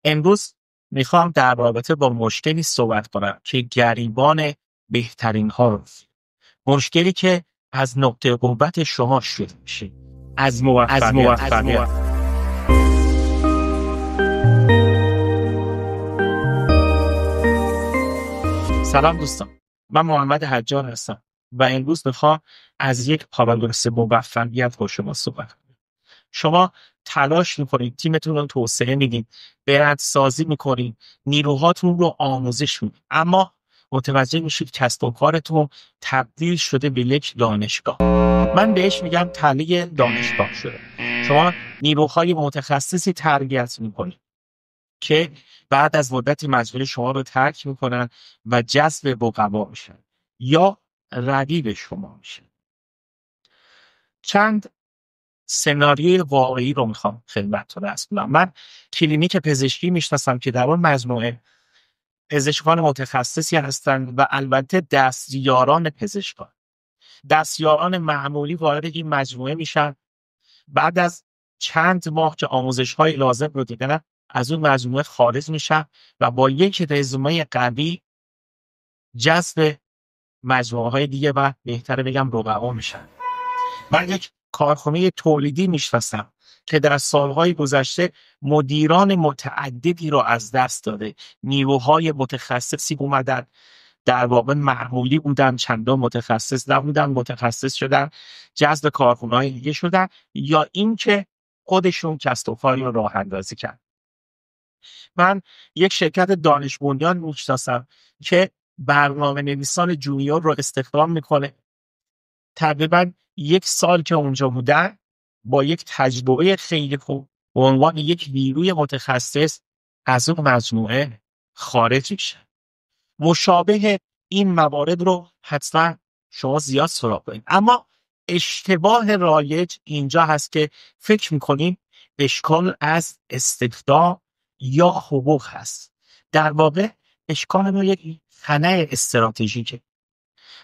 امروز میخوام در رابطه با مشکلی صحبت کنم که گریبان بهترین ها رو، مشکلی که از نقطه قوت شما شروع میشه، از موفقیت. سلام دوستان، من محمد حجار هستم و امروز میخوام از یک پارادوکس موفقیت با شما صحبت کنم. شما تلاش میکنید، تیمتون رو توسعه میدید، برندسازی میکنید، نیروهاتون رو آموزش میدید، اما متوجه میشید کسب و کارتون تبدیل شده به یک دانشگاه. من بهش میگم تله دانشگاه شده. شما نیروهای متخصصی تربیت میکنید که بعد از مدتی مجموعه شما رو ترک میکنن و جذب رقبا میشن یا رقیب شما میشن. چند سناریوی واقعی رو میخوام خدمتتون عرض کنم. من کلینیک پزشکی میشناسم که در اون مجموعه پزشکان متخصصی هستند و البته دستیاران پزشکان، دستیاران معمولی وارد این مجموعه میشن. بعد از چند ماه که آموزش های لازم رو دیدن، از اون مجموعه خارج میشن و با یک رزومه قوی جذب مجموعه های دیگه و بهتره بگم رقبا میشن. من یک کارخانه تولیدی میشناسم که در سالهای گذشته مدیران متعددی رو از دست داده. نیروهای متخصصی اومدن، در واقع معمولی بودن، چندان متخصص نبودن، متخصص شدن، جذب کارخانه‌های دیگه شدن، یا اینکه خودشون کسب و کاری رو راه اندازی کردن. من یک شرکت دانش بنیان میشناسم که برنامه نویسان جونیور رو استخدام میکنه. تقریبا 1 سال که اونجا بودن، با یک تجربه خیلی خوب به عنوان یک نیروی متخصص از اون مجموعه خارج میشه. مشابه این موارد رو حتما شما زیاد سراغ دارید، اما اشتباه رایج اینجا هست که فکر میکنیم اشکال از استخدام یا حقوق هست. در واقع اشکال ما یک خنه استراتژیکه.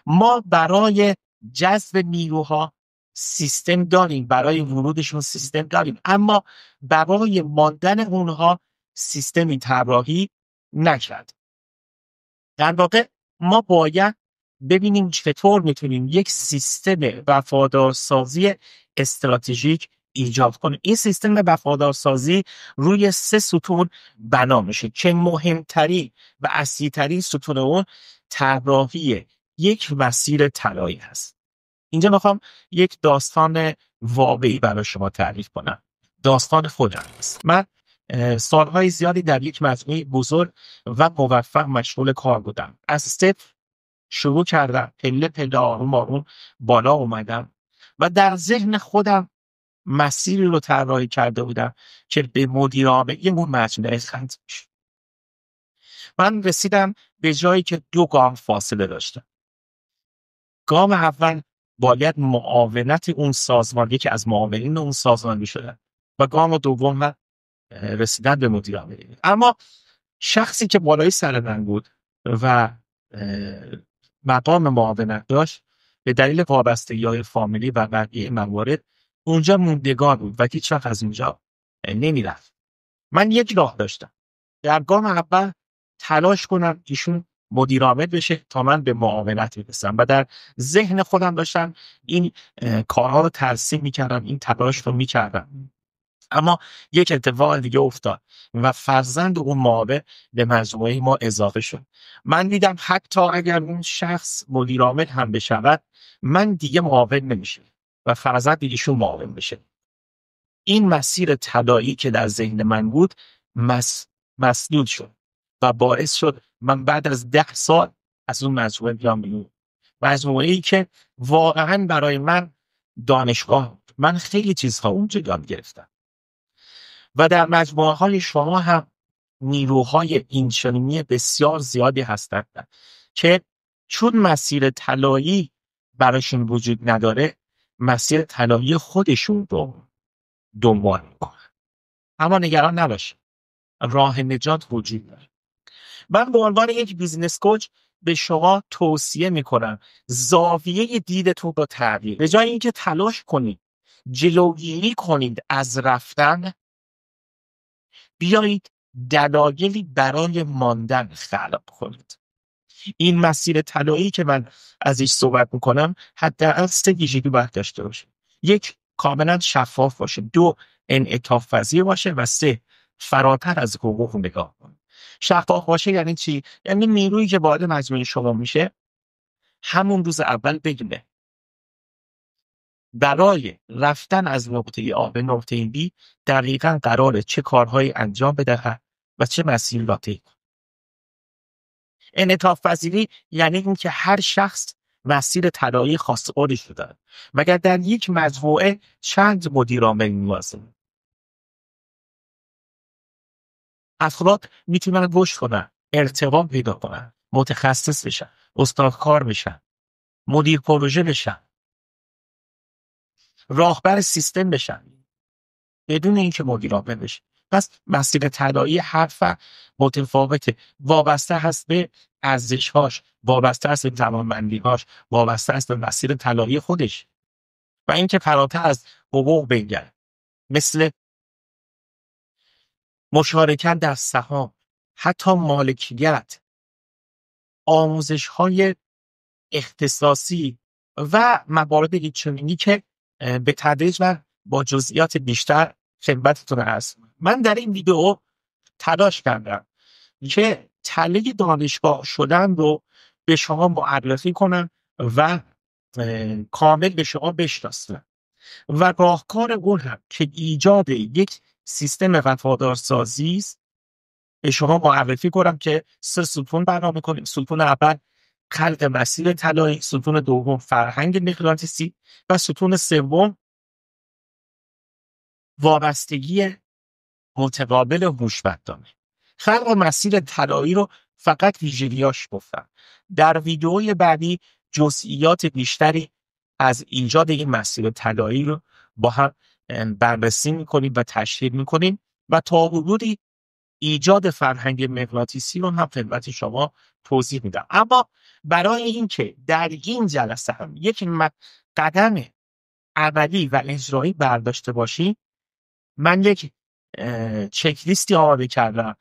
ما برای جذب نیروها سیستم داریم، برای ورودشون سیستم داریم، اما برای ماندن اونها سیستمی طراحی نکرد. در واقع ما باید ببینیم چطور میتونیم یک سیستم وفادارسازی استراتژیک ایجاد کنیم. این سیستم وفادارسازی روی 3 ستون بنا میشه که مهمترین و اصلی‌ترین ستون اون طراحی یک مسیر طلایی هست. اینجا میخوام یک داستان واقعی برای شما تعریف کنم. داستان خودم است. من سالهای زیادی در یک مجموعه بزرگ و موفق مشغول کار بودم. از صفر شروع کردم، پله پله آروم آروم بالا اومدم و در ذهن خودم مسیری رو طراحی کرده بودم که به مدیر عامل اون مجموعه ختم بشه. من رسیدم به جایی که 2 گام فاصله داشتم. گام اول باید معاونت اون سازمان، یکی از معاونین اون سازمان می‌شدن، و گام دوم من رسیدن به مدیر عامل. اما شخصی که بالای سر من بود و مقام معاونت داشت، به دلیل وابستگی‌های فامیلی و بقیه موارد اونجا موندگار بود و هیچ وقت از اونجا نمیرفت. من یک راه داشتم. در گام اول تلاش کنم ایشون مدیر عامل بشه تا من به معاونت برسم، و در ذهن خودم داشتم این کارها رو ترسیم میکردم، این تلاش رو میکردم. اما یک اتفاق دیگه افتاد و فرزند اون معاون به مجموعه ما اضافه شد. من دیدم حتی اگر اون شخص مدیر عامل هم بشود، من دیگه معاون نمیشه و فرزند ایشون معاون بشه. این مسیر طلایی که در ذهن من بود مسدود شد و باعث شد من بعد از 10 سال از اون مجموعه بیام بیرون. مجموعه‌ای که واقعا برای من دانشگاه بود. من خیلی چیزها اونجا یاد گرفتم. و در مجموعه های شما هم نیروهای اینچنینی بسیار زیادی هستند که چون مسیر طلایی براشون وجود نداره، مسیر طلایی خودشون رو دنبال میکنن. اما نگران نباشه، راه نجات وجود داره. من به عنوان یک بیزینس کوچ به شما توصیه میکنم زاویه دیدتون رو تغییر. به جای اینکه تلاش کنید جلوگیری کنید از رفتن، بیایید دلایلی برای ماندن خلق کنید. این مسیر طلایی که من ازش صحبت میکنم حداقل 3 ویژگی باید داشته باشه. 1 کاملا شفاف باشه، 2 انعطاف پذیر باشه و 3 فراتر از حقوق نگاه کنه. شفاف باشه یعنی چی؟ یعنی نیرویی که وارد مجموعه شما میشه همون روز اول بدونه برای رفتن از نقطه A به نقطه B دقیقاً قراره چه کارهایی انجام بده و چه مسیر را طی کنه. انعطاف پذیری یعنی این که هر شخص مسیر طلایی خاص خودش رو داره. مگر در یک مجموعه چند مدیر عامل نیازه؟ افراد میتونن رشد کنن، ارتقا پیدا کنن، متخصص بشن، استادکار بشن، مدیر پروژه بشن، راهبر سیستم بشن بدون اینکه مدیر عامل بشه. پس مسیر طلایی هر فرد متفاوته، وابسته هست به ارزش‌هاش، وابسته هست به توانمندی‌هاش، وابسته هست به مسیر طلایی خودش و اینکه فراتر از حقوق بگذره، مثل مشارکت در سهام، حتی مالکیت، آموزش‌های اختصاصی و موارد ریچمینی که به تدریج من با جزئیات بیشتر خدمتتون عرض کنم. من در این ویدیو تلاش کردم که تله دانشگاه شدن رو به شما معرفی کنم و کامل به شما بشناسونم و راهکار اون هم که ایجاد یک سیستم وفادارسازی است به شما معرفی کنم که 3 ستون برنامه کنیم. ستون اول خلق مسیر طلایی، ستون دوم فرهنگ مغناطیسی و ستون سوم وابستگی متقابل هوشمندانه. خلق مسیر طلایی رو فقط ویژگیاش گفتم. در ویدئوی بعدی جزئیات بیشتری از ایجاد این مسیر طلایی رو با هم بررسی میکنیم و تشریح میکنیم و تا حدودی ایجاد فرهنگ مغناطیسی رو هم خدمت شما توضیح میدم. اما برای اینکه در این جلسه هم یک قدم عملی و اجرایی برداشته باشیم، من یک چک لیستی آماده کردم،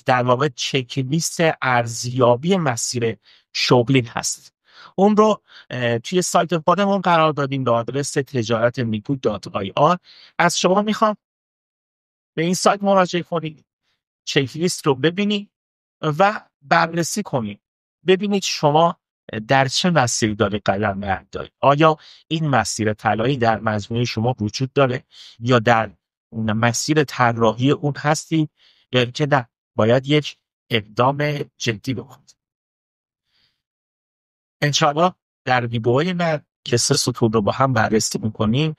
در واقع چک لیست ارزیابی مسیر شغلی هست. اون رو توی سایت خودمون قرار دادیم به آدرس tijaratmigu.ir. از شما میخوام به این سایت مراجعه کنید، چک لیست رو ببینید و بررسی کنید، ببینید شما در چه مسیر داره قدم بردارید. آیا این مسیر طلایی در مجموعه شما وجود داره یا در مسیر طراحی اون هستید یا اینکه نه باید یک اقدام جدی بکنید. انشاءالله در ویدئوی من که 3 ستون رو با هم بررسی میکنیم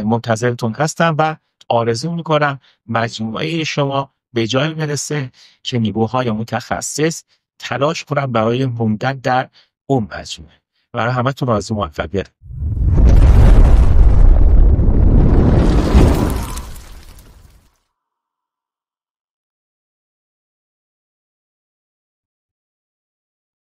منتظرتون هستم و آرزو میکنم مجموعه شما به جای برسه که نیروهای متخصص تلاش کنن برای موندن در اون مجموعه. برای همتون آرزو موفقیت.